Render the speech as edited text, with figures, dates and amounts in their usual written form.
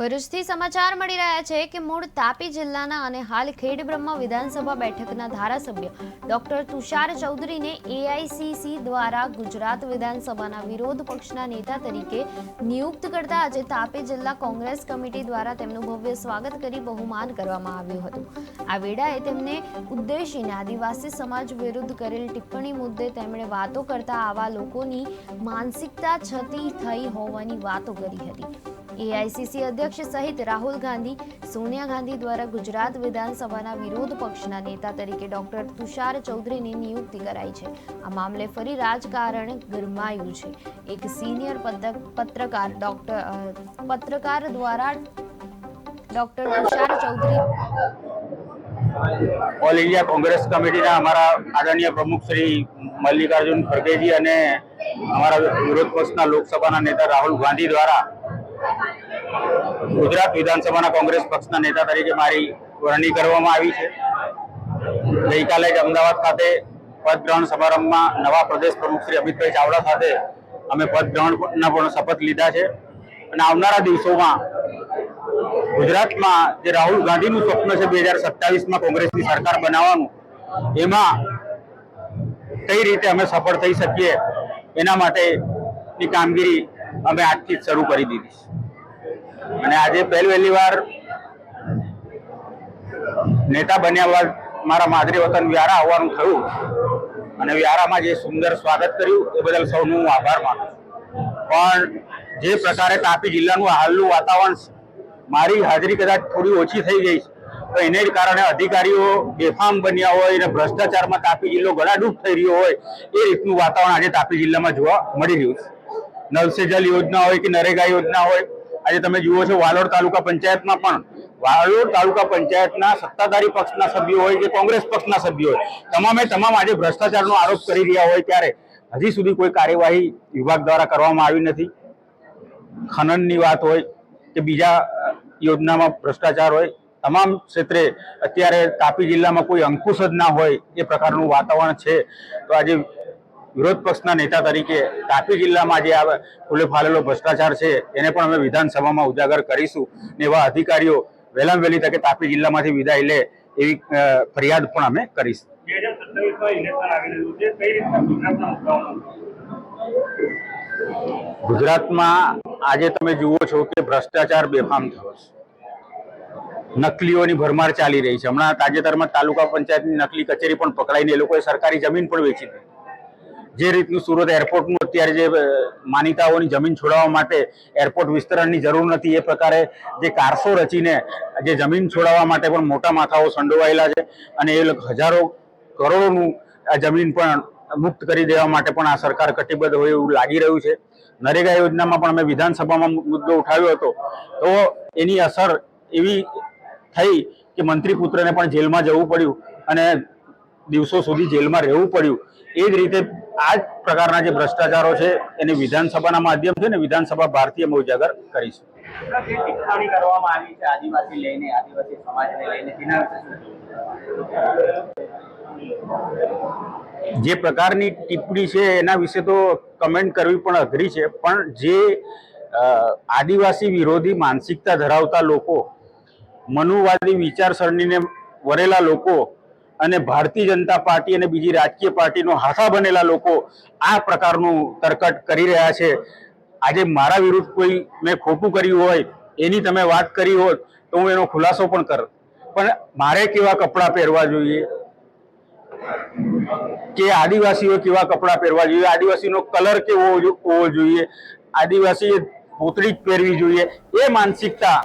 ભરૂચથી સમાચાર મળી રહ્યા છે કે મૂળ તાપી જિલ્લાના અને હાલ ખેડબ્રહ્મા વિધાનસભા બેઠકના ધારાસભ્ય ડોક્ટર તુષાર ચૌધરીને એઆઈસીસી દ્વારા ગુજરાત વિધાનસભાના વિરોધ પક્ષના નેતા તરીકે નિયુક્ત કરતા આજે તાપી જિલ્લા કોંગ્રેસ કમિટી દ્વારા તેમનું ભવ્ય સ્વાગત કરી બહુમાન કરવામાં આવ્યું હતું। આ વેળાએ તેમને ઉદ્દેશીને આદિવાસી સમાજ વિરુદ્ધ કરેલ ટિપ્પણી મુદ્દે તેમણે વાતો કરતા આવા લોકોની માનસિકતા છતી થઈ હોવાની વાતો કરી હતી। એઆઈસીસી અધ્યક્ષ સહિત રાહુલ ગાંધી, સોનિયા ગાંધી દ્વારા ગુજરાત વિધાનસભાના વિરોધ પક્ષના નેતા તરીકે ડોક્ટર તુષાર ચૌધરીની નિયુક્તિ કરાઈ છે। આ મામલે ફરી રાજકારણ ગરમાયું છે। એક સિનિયર પત્રકાર દ્વારા doctor Tushar Chaudhary all India Congress committee अमरा आदरणीय प्रमुख श्री मल्लिकार्जुन खड़गे जी અને અમારા વિરોધ પક્ષના લોકસભાના નેતા રાહુલ ગાંધી દ્વારા ગુજરાત વિધાનસભાના કોંગ્રેસ પક્ષના નેતા તરીકે મારી વરણી કરવામાં આવી છે। ગઈકાલે જ અમદાવાદ ખાતે પદગ્રહણ સમારંભમાં નવા પ્રદેશ પ્રમુખ શ્રી અમિતભાઈ ચાવડા સાથે અમે પદગ્રહણના પણ શપથ લીધા છે અને આવનારા દિવસોમાં ગુજરાતમાં જે રાહુલ ગાંધીનું સ્વપ્ન છે 2027માં કોંગ્રેસની સરકાર બનાવવાનું, એમાં કઈ રીતે અમે સફળ થઈ શકીએ એના માટેની કામગીરી અમે આજથી જ શરૂ કરી દીધી છે। અને આજે પહેલી વાર નેતા બન્યા બાદ મારા માદરી વતન વ્યારા આવવાનું થયું અને વ્યારામાં જે સુંદર સ્વાગત કર્યું એ બદલ સૌનો હું આભાર માનું છું। પણ જે પ્રકારે તાપી જિલ્લાનું હાલનું વાતાવરણ, મારી હાજરી કદાચ થોડી ઓછી થઈ ગઈ તો એને જ કારણે અધિકારીઓ બેફામ બન્યા હોય અને ભ્રષ્ટાચારમાં તાપી જિલ્લો ગળાડૂબ થઈ રહ્યો હોય એ રીતનું વાતાવરણ આજે તાપી જિલ્લામાં જોવા મળી રહ્યું છે। નલ સે જલ યોજના હોય કે નરેગા યોજના હોય, આજે તમે જુઓ છો વાલોડ તાલુકા પંચાયતમાં પણ વાલોડ તાલુકા પંચાયતના સત્તાધારી પક્ષના સભ્યો હોય કે કોંગ્રેસ પક્ષના સભ્યો હોય, તમામે તમામ આજે ભ્રષ્ટાચારનો આરોપ કરી રહ્યા હોય ત્યારે હજી સુધી કોઈ કાર્યવાહી વિભાગ દ્વારા કરવામાં આવી નથી। ખનનની વાત હોય કે બીજા યોજનામાં ભ્રષ્ટાચાર હોય, તમામ ક્ષેત્રે અત્યારે તાપી જિલ્લામાં કોઈ અંકુશ જ ના હોય એ પ્રકારનું વાતાવરણ છે। તો આજે વિરોધ પક્ષના નેતા તરીકે તાપી જિલ્લામાં જે આ ફૂલે ફાલેલો ભ્રષ્ટાચાર છે એને પણ અમે વિધાનસભામાં ઉજાગર કરીશું ને એવા અધિકારીઓ વહેલામાં વહેલી તકે તાપી જિલ્લામાંથી વિદાય લે એવી ફરિયાદ પણ અમે કરીશું। ગુજરાતમાં આજે તમે જુઓ છો કે ભ્રષ્ટાચાર બેફામ થયો છે, નકલીઓની ભરમાર ચાલી રહી છે। હમણાં તાજેતરમાં તાલુકા પંચાયતની નકલી કચેરી પણ પકડાઈને એ લોકોએ સરકારી જમીન પણ વેચી દીધી। જે રીતનું સુરત એરપોર્ટનું અત્યારે જે માન્યતાઓની જમીન છોડાવવા માટે એરપોર્ટ વિસ્તરણની જરૂર નથી એ પ્રકારે જે કારસો રચીને જે જમીન છોડાવવા માટે પણ મોટા માથાઓ સંડોવાયેલા છે અને એ હજારો કરોડોનું આ જમીન પણ મુક્ત કરી દેવા માટે પણ આ સરકાર કટિબદ્ધ હોય એવું લાગી રહ્યું છે। નરેગા યોજનામાં પણ અમે વિધાનસભામાં મુદ્દો ઉઠાવ્યો હતો તો એની અસર એવી થઈ કે મંત્રી પુત્રને પણ જેલમાં જવું પડ્યું અને દિવસો સુધી જેલમાં રહેવું પડ્યું। એ જ રીતે આ જ પ્રકારના જે ભ્રષ્ટાચારો છે એને વિધાનસભાના માધ્યમથી ને વિધાનસભા બહારથી અમે ઉજાગર કરીશું। ટિપ્પણી કરવામાં આવી છે આદિવાસી લઈને, આદિવાસી સમાજને લઈને, તેના જે પ્રકારની ટિપ્પણી છે એના વિશે તો કમેન્ટ કરવી પણ અઘરી છે, પણ જે આદિવાસી વિરોધી માનસિકતા ધરાવતા લોકો, મનુવાદી વિચારસરણીને વરેલા લોકો અને ભારતીય જનતા પાર્ટી અને બીજી રાજકીય પાર્ટીનો હાથા બનેલા લોકો આ પ્રકારનું તરકટ કરી રહ્યા છે। આજે મારા વિરુદ્ધ કોઈ મેં ખોટું કર્યું હોય એની તમે વાત કરી હોત તો હું એનો ખુલાસો પણ કર, પણ મારે કેવા કપડાં પહેરવા જોઈએ કે આદિવાસીઓ કેવા કપડાં પહેરવા જોઈએ, આદિવાસીનો કલર કેવો હોવો જોઈએ, આદિવાસી પોતળી જ પહેરવી જોઈએ, એ માનસિકતા